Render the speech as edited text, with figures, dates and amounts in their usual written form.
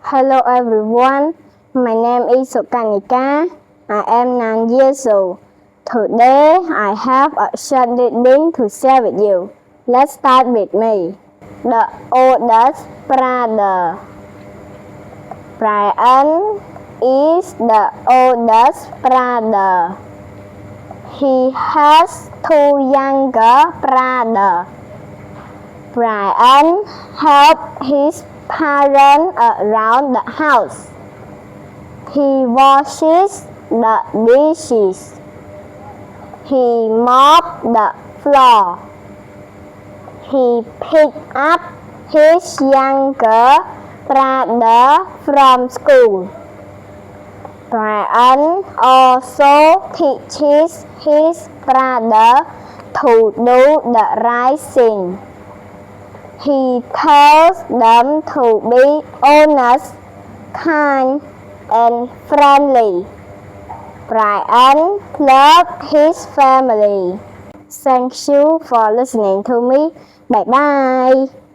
Hello everyone, my name is Sukanika. I am 9 years old. Today I have a short reading to share with you. Let's start with me. The oldest brother. Brian is the oldest brother. He has two younger brothers. Brian helps his parents around the house. He washes the dishes. He mops the floor. He picks up his younger brother from school. Brian also teaches his brother to do the right thing. He tells them to be honest, kind, and friendly. Brian loves his family. Thank you for listening to me. Bye bye.